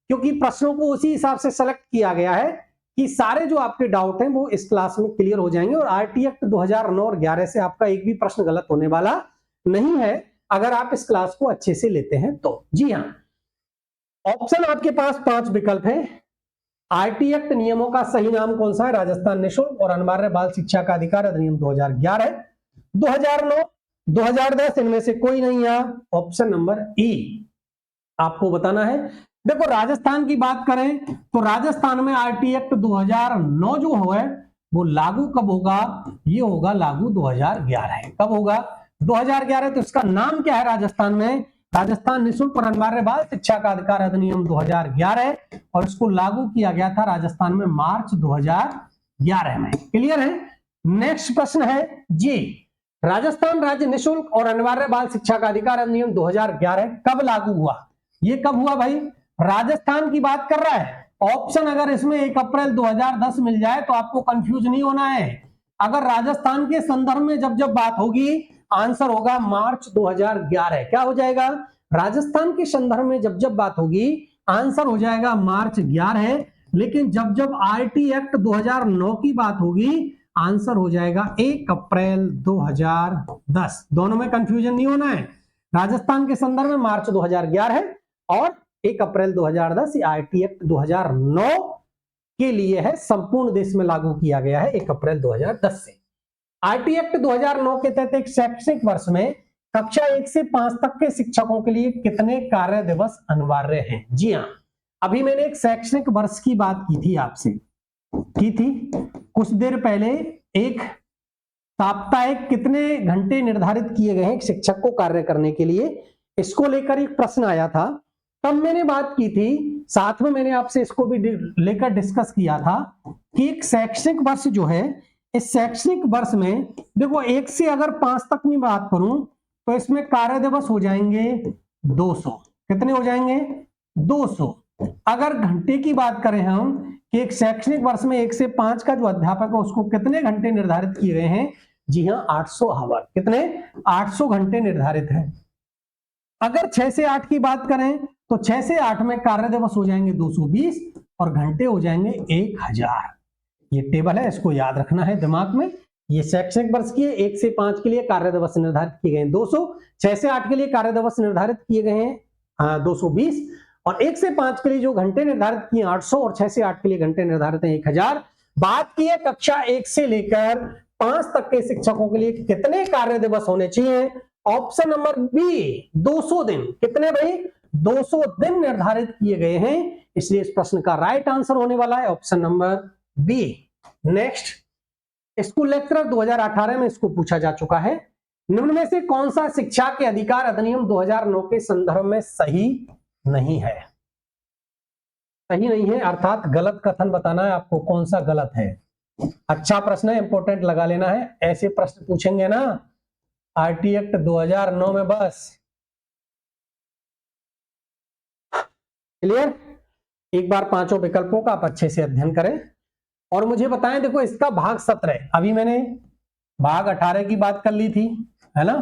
क्योंकि प्रश्नों को उसी हिसाब से सेलेक्ट किया गया है कि सारे जो आपके डाउट हैं वो इस क्लास में क्लियर हो जाएंगे और आरटी एक्ट 2009 और 11 से आपका एक भी प्रश्न गलत होने वाला नहीं है अगर आप इस क्लास को अच्छे से लेते हैं तो। जी हाँ, ऑप्शन आपके पास 5 विकल्प है। आरटी एक्ट नियमों का सही नाम कौन सा है? राजस्थान निःशुल्क और अनिवार्य बाल शिक्षा का अधिकार अधिनियम 2011, 2009, 2010, इनमें से कोई नहीं है। ऑप्शन नंबर ई आपको बताना है। देखो राजस्थान की बात करें तो राजस्थान में आरटी एक्ट 2009 जो है वो लागू कब होगा? ये होगा लागू 2011। कब होगा? 2011। तो इसका नाम क्या है राजस्थान में? राजस्थान निःशुल्क और अनिवार्य बाल शिक्षा का अधिकार अधिनियम 2011 और इसको लागू किया गया था राजस्थान में मार्च 2011 में। क्लियर है? नेक्स्ट प्रश्न है जी, राजस्थान राज्य निःशुल्क और अनिवार्य बाल शिक्षा का अधिकार अधिनियम 2011 कब लागू हुआ? ये कब हुआ भाई? राजस्थान की बात कर रहा है। ऑप्शन अगर इसमें 1 अप्रैल 2010 मिल जाए तो आपको कंफ्यूज नहीं होना है। अगर राजस्थान के संदर्भ में जब जब बात होगी आंसर होगा मार्च 2011। क्या हो जाएगा? राजस्थान के संदर्भ में जब जब बात होगी आंसर हो जाएगा मार्च 11। लेकिन जब जब आरटी एक्ट 2009 की बात होगी आंसर हो जाएगा 1 अप्रैल 2010। दोनों में कंफ्यूजन नहीं होना है। राजस्थान के संदर्भ में मार्च 2011 और 1 अप्रैल 2010 आरटी एक्ट 2009 के लिए है, संपूर्ण देश में लागू किया गया है 1 अप्रैल 2010 से। आरटी एक्ट 2009 के तहत एक शैक्षणिक वर्ष में कक्षा 1 से 5 तक के शिक्षकों के लिए कितने कार्य दिवस अनिवार्य हैं? जी हाँ, अभी मैंने एक शैक्षणिक वर्ष की बात की थी आपसे, की थी कुछ देर पहले। एक साप्ताहिक कितने घंटे निर्धारित किए गए हैं शिक्षक को कार्य करने के लिए, इसको लेकर एक प्रश्न आया था, तब मैंने बात की थी। साथ में मैंने आपसे इसको भी लेकर डिस्कस किया था कि एक शैक्षणिक वर्ष जो है, इस शैक्षणिक वर्ष में देखो 1 से अगर 5 तक में बात करूं तो इसमें कार्य दिवस हो जाएंगे 200। कितने हो जाएंगे? 200। अगर घंटे की बात करें हम कि एक शैक्षणिक वर्ष में 1 से 5 का जो अध्यापक है उसको कितने घंटे निर्धारित किए गए हैं? जी हाँ, 800 आवर। कितने? 800 घंटे निर्धारित है। अगर 6 से 8 की बात करें तो 6 से 8 में कार्य दिवस हो जाएंगे 220 और घंटे हो जाएंगे 1000। ये टेबल है, इसको याद रखना है दिमाग में। ये शैक्षणिक वर्ष की है। 1 से 5 के लिए कार्य दिवस निर्धारित किए गए हैं 200, 6 से 8 के लिए कार्य दिवस निर्धारित किए गए हैं 220 और 1 से 5 के लिए जो घंटे निर्धारित किए 800 और 6 से 8 के लिए घंटे निर्धारित हैं 1000। बात की है कक्षा 1 से लेकर 5 तक के शिक्षकों के लिए कितने कार्य दिवस होने चाहिए? ऑप्शन नंबर बी 200 दिन। कितने भाई? 200 दिन निर्धारित किए गए हैं, इसलिए इस प्रश्न का राइट आंसर होने वाला है option number B. Next, school lecturer 2018 में इसको पूछा जा चुका है, निम्न में से कौन सा शिक्षा के अधिकार अधिनियम 2009 के संदर्भ में सही नहीं है? सही नहीं है अर्थात गलत कथन बताना है आपको, कौन सा गलत है। अच्छा प्रश्न है, इंपॉर्टेंट लगा लेना है। ऐसे प्रश्न पूछेंगे ना आरटी एक्ट 2009 में बस। क्लियर? एक बार 5 विकल्पों का आप अच्छे से अध्ययन करें और मुझे बताएं। देखो इसका भाग 17, अभी मैंने भाग 18 की बात कर ली थी, है ना,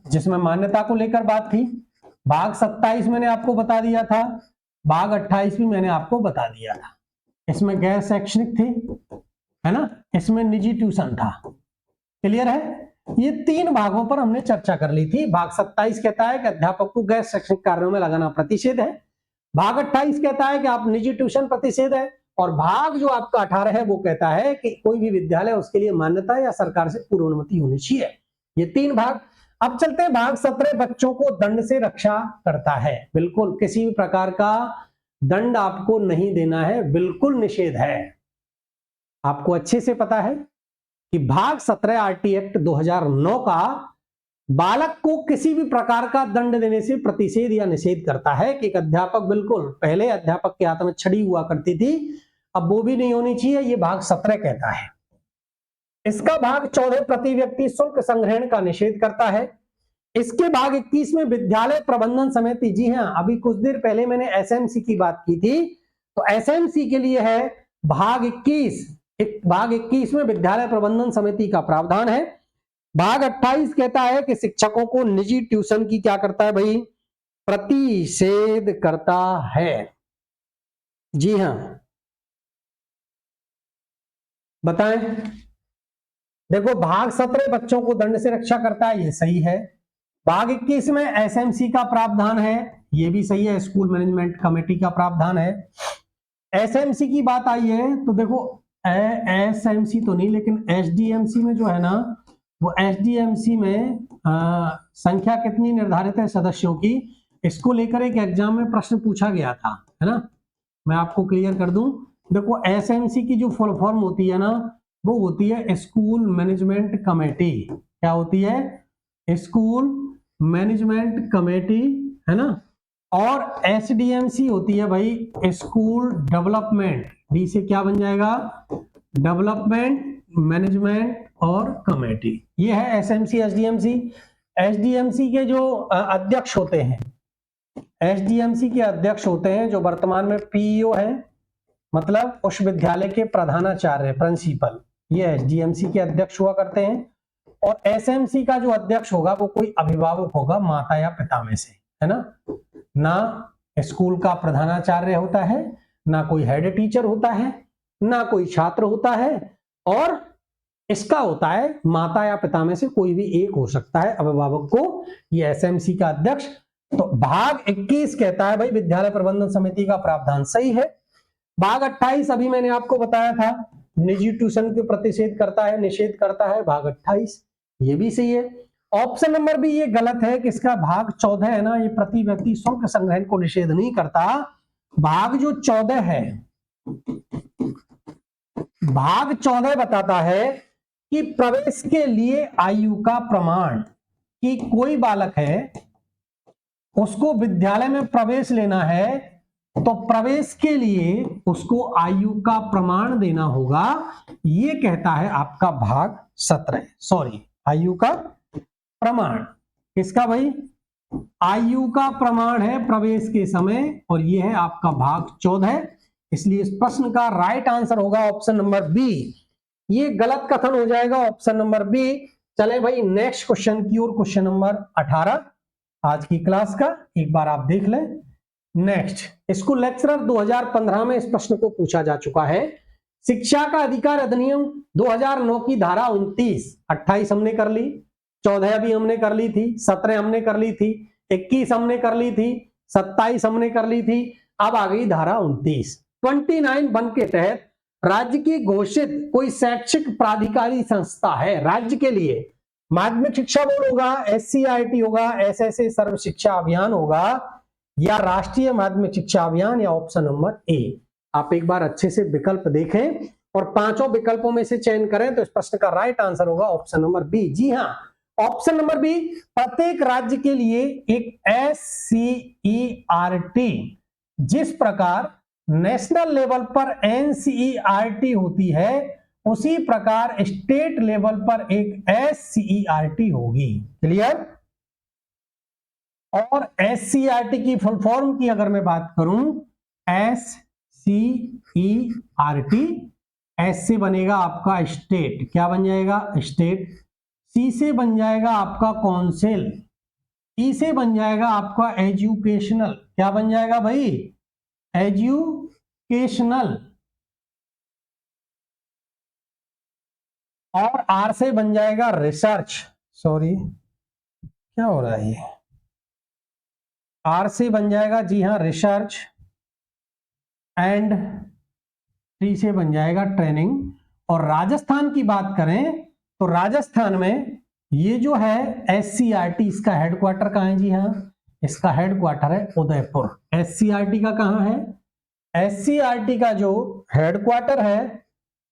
जिसमें मान्यता को लेकर बात थी। भाग 27 मैंने आपको बता दिया था, भाग 28 भी मैंने आपको बता दिया था। इसमें गैर शैक्षणिक थी, है ना, इसमें निजी ट्यूशन था। क्लियर है? ये 3 भागों पर हमने चर्चा कर ली थी। भाग 27 कहता है कि अध्यापक को गैर शैक्षणिक कार्यों में लगाना प्रतिषेध है। भाग 28 कहता है कि आप निजी ट्यूशन प्रतिषेध है। और भाग जो आपका 18 है वो कहता है कि कोई भी विद्यालय उसके लिए मान्यता या सरकार से पूर्व अनुमति होनी चाहिए। ये 3 भाग। अब चलते हैं भाग 17, बच्चों को दंड से रक्षा करता है। बिल्कुल किसी भी प्रकार का दंड आपको नहीं देना है, बिल्कुल निषेध है। आपको अच्छे से पता है कि भाग 17 आरटी एक्ट 2009 का बालक को किसी भी प्रकार का दंड देने से प्रतिषेध या निषेध करता है कि एक अध्यापक, बिल्कुल पहले अध्यापक के हाथ में छड़ी हुआ करती थी, अब वो भी नहीं होनी चाहिए, ये भाग 17 कहता है। इसका भाग 14 प्रति व्यक्ति शुल्क संग्रहण का निषेध करता है। इसके भाग 21 में विद्यालय प्रबंधन समिति, जी हां, अभी कुछ देर पहले मैंने एसएमसी की बात की थी, तो एसएमसी के लिए है भाग 21। भाग 21 में विद्यालय प्रबंधन समिति का प्रावधान है। भाग 28 कहता है कि शिक्षकों को निजी ट्यूशन की क्या करता है भाई, प्रतिषेध करता है। जी हां, बताएं। देखो, भाग 17 बच्चों को दंड से रक्षा करता है, ये सही है। भाग 21 में एसएमसी का प्रावधान है, ये भी सही है, स्कूल मैनेजमेंट कमेटी का प्रावधान है। एसएमसी की बात आई है तो देखो, एसएमसी तो नहीं, लेकिन एसडीएमसी में जो है ना, वो एसडीएमसी में संख्या कितनी निर्धारित है सदस्यों की, इसको लेकर एक एग्जाम में प्रश्न पूछा गया था, है ना। मैं आपको क्लियर कर दूं, देखो एसएमसी की जो फुल फॉर्म होती है ना, वो होती है स्कूल मैनेजमेंट कमेटी। क्या होती है? स्कूल मैनेजमेंट कमेटी, है ना। और एसडीएमसी होती है भाई स्कूल डेवलपमेंट, डी से क्या बन जाएगा, डेवलपमेंट मैनेजमेंट और कमेटी। ये है एसएमसी एसडीएमसी। एसडीएमसी के जो अध्यक्ष होते हैं, एसडीएमसी के अध्यक्ष होते हैं जो वर्तमान में पीईओ है, मतलब उस विद्यालय के प्रधानाचार्य, प्रिंसिपल, ये एसडीएमसी के अध्यक्ष हुआ करते हैं। और एसएमसी का जो अध्यक्ष होगा वो कोई अभिभावक होगा, माता या पिता में से, है ना स्कूल का प्रधानाचार्य होता है, ना कोई हेड टीचर होता है, ना कोई छात्र होता है, और इसका होता है माता या पिता में से कोई भी एक हो सकता है अभिभावक को, ये एसएमसी का अध्यक्ष। तो भाग 21 कहता है भाई विद्यालय प्रबंधन समिति का प्रावधान सही है। भाग 28 अभी मैंने आपको बताया था, निजी ट्यूशन के प्रतिषेध करता है, निषेध करता है, भाग 28 ये भी सही है। ऑप्शन नंबर बी ये गलत है कि इसका भाग 14 है ना, ये प्रति व्यक्ति शुल्क संग्रहण को निषेध नहीं करता। भाग जो 14 है, भाग 14 बताता है कि प्रवेश के लिए आयु का प्रमाण, कि कोई बालक है उसको विद्यालय में प्रवेश लेना है, तो प्रवेश के लिए उसको आयु का प्रमाण देना होगा, ये कहता है आपका भाग 17, सॉरी आयु का प्रमाण। किसका भाई? आयु का प्रमाण है प्रवेश के समय, और ये है आपका भाग 14। इसलिए इस प्रश्न का राइट आंसर होगा ऑप्शन नंबर बी। ये गलत कथन हो जाएगा ऑप्शन नंबर बी। चले भाई नेक्स्ट क्वेश्चन की ओर, क्वेश्चन नंबर 18 आज की क्लास का, एक बार आप देख लें। नेक्स्ट, स्कूल लेक्चरर 2015 में इस प्रश्न को पूछा जा चुका है। शिक्षा का अधिकार अधिनियम 2009 की धारा 29, 28 हमने कर ली, 14 भी हमने कर ली थी, 17 हमने कर ली थी, 21 हमने कर ली थी, 27 हमने कर ली थी, अब आ गई धारा 29। 29(1) के तहत राज्य की घोषित कोई शैक्षिक प्राधिकारी संस्था है राज्य के लिए, माध्यमिक शिक्षा बोर्ड होगा, एससीईआरटी होगा, एसएसए सर्व शिक्षा अभियान होगा, या राष्ट्रीय माध्यमिक शिक्षा अभियान, या ऑप्शन नंबर ए। आप एक बार अच्छे से विकल्प देखें और पांचों विकल्पों में से चयन करें, तो इस प्रश्न का राइट आंसर होगा ऑप्शन नंबर बी। जी हां, ऑप्शन नंबर बी। प्रत्येक राज्य के लिए एक एससीईआरटी, जिस प्रकार नेशनल लेवल पर एनसीईआरटी होती है, उसी प्रकार स्टेट लेवल पर एक एससीईआरटी होगी। क्लियर? और एससीईआरटी की फुल फॉर्म की अगर मैं बात करूं, एससीईआरटी, एस से बनेगा आपका स्टेट, क्या बन जाएगा? स्टेट। सी से बन जाएगा आपका काउंसिल, ई से बन जाएगा आपका एजुकेशनल, क्या बन जाएगा भाई? एजुकेशनल। और आर से बन जाएगा रिसर्च, सॉरी क्या हो रहा है ये, आर से बन जाएगा, जी हाँ, रिसर्च, एंड टी से बन जाएगा ट्रेनिंग। और राजस्थान की बात करें तो राजस्थान में ये जो है SCRT, इसका हेडक्वार्टर कहाँ है, जी हाँ, इसका हेडक्वार्टर है उदयपुर। SCRT का कहाँ है, SCRT का जो हेडक्वार्टर है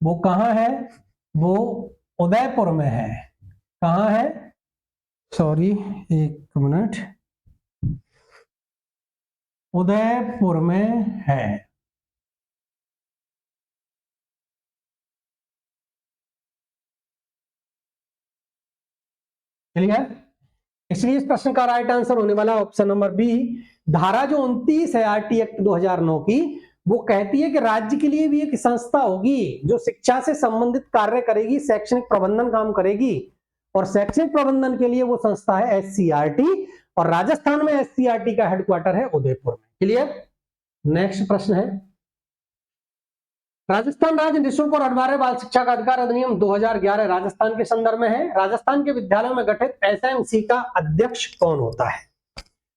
वो कहाँ है, वो उदयपुर में है। कहाँ है, सॉरी एक मिनट, उदयपुर में है। क्लियर? इसलिए इस प्रश्न का राइट आंसर होने वाला ऑप्शन नंबर बी। धारा जो 29 है RT एक्ट 2009 की, वो कहती है कि राज्य के लिए भी एक संस्था होगी जो शिक्षा से संबंधित कार्य करेगी, शैक्षणिक प्रबंधन काम करेगी, और शैक्षणिक प्रबंधन के लिए वो संस्था है SCRT, और राजस्थान में SCRT का हेडक्वार्टर है उदयपुर में। क्लियर? नेक्स्ट प्रश्न है, राजस्थान राज्य निःशुल्क और अनिवार्य बाल शिक्षा का अधिकार अधिनियम 2011 राजस्थान के संदर्भ में है। राजस्थान के विद्यालयों में गठित SMC का अध्यक्ष कौन होता है?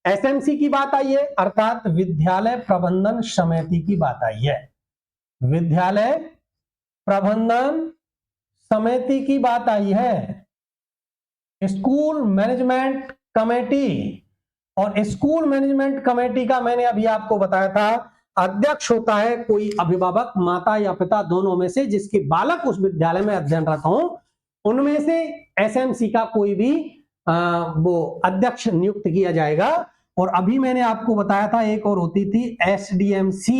SMC की बात आई है, अर्थात विद्यालय प्रबंधन समिति की बात आई है। विद्यालय प्रबंधन समिति की बात आई है। स्कूल मैनेजमेंट कमेटी, और स्कूल मैनेजमेंट कमेटी का मैंने अभी आपको बताया था, अध्यक्ष होता है कोई अभिभावक, माता या पिता दोनों में से, जिसके बालक उस विद्यालय में अध्ययनरत हो, उनमें से SMC का कोई भी वो अध्यक्ष नियुक्त किया जाएगा। और अभी मैंने आपको बताया था एक और होती थी SDMC,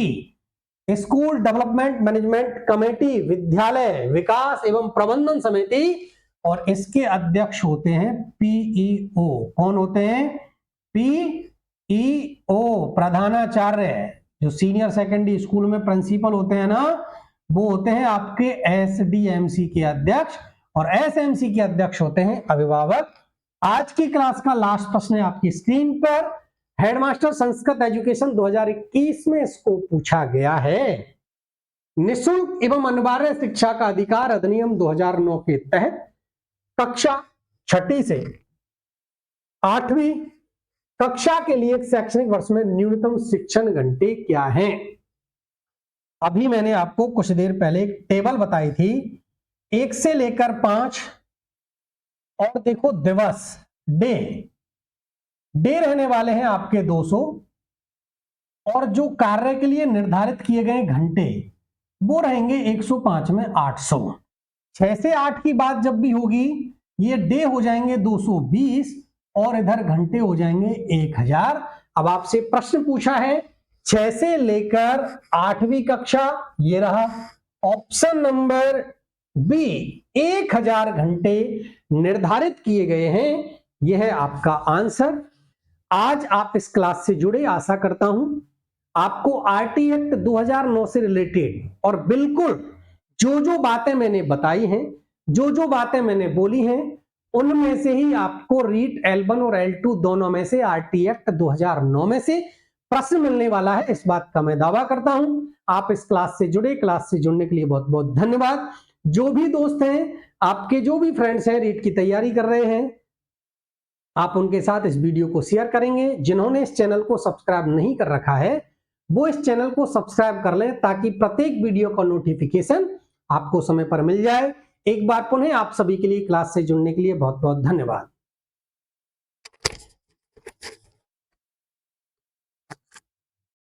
school development management committee, विद्यालय विकास एवं प्रबंधन समिति, और इसके अध्यक्ष होते हैं PEO। कौन होते हैं? PEO, प्रधानाचार्य। जो सीनियर सेकेंडरी स्कूल में प्रिंसिपल होते हैं ना, वो होते हैं आपके SDMC के अध्यक्ष, और SMC के अध्यक्ष होते हैं अभिभावक। आज की क्लास का लास्ट प्रश्न है आपकी स्क्रीन पर, हेडमास्टर संस्कृत एजुकेशन 2021 में इसको पूछा गया है। निःशुल्क एवं अनिवार्य शिक्षा का अधिकार अधिनियम 2009 के तहत कक्षा 6ठी से 8वीं कक्षा के लिए शैक्षणिक वर्ष में न्यूनतम शिक्षण घंटे क्या हैं? अभी मैंने आपको कुछ देर पहले एक टेबल बताई थी, 1 से लेकर 5, और देखो दिवस, डे रहने वाले हैं आपके 200, और जो कार्य के लिए निर्धारित किए गए घंटे वो रहेंगे 105 में 800। 6 से 8 की बात जब भी होगी, ये डे हो जाएंगे 220, और इधर घंटे हो जाएंगे 1000। अब आपसे प्रश्न पूछा है 6 से लेकर 8वीं कक्षा, ये रहा ऑप्शन नंबर बी, 1000 घंटे निर्धारित किए गए हैं। यह है आपका आंसर। आज आप इस क्लास से जुड़े, आशा करता हूं आपको RT एक्ट 2009 से रिलेटेड और बिल्कुल जो जो बातें मैंने बताई हैं, जो जो बातें मैंने बोली हैं, उनमें से ही आपको रीट L1 और L2 दोनों में से RT एक्ट 2009 में से प्रश्न मिलने वाला है, इस बात का मैं दावा करता हूं। आप इस क्लास से जुड़े, क्लास से जुड़ने के लिए बहुत बहुत धन्यवाद। जो भी दोस्त हैं, आपके जो भी फ्रेंड्स हैं रीट की तैयारी कर रहे हैं, आप उनके साथ इस वीडियो को शेयर करेंगे। जिन्होंने इस चैनल को सब्सक्राइब नहीं कर रखा है, वो इस चैनल को सब्सक्राइब कर लें, ताकि प्रत्येक वीडियो का नोटिफिकेशन आपको समय पर मिल जाए। एक बार पुनः आप सभी के लिए क्लास से जुड़ने के लिए बहुत बहुत धन्यवाद।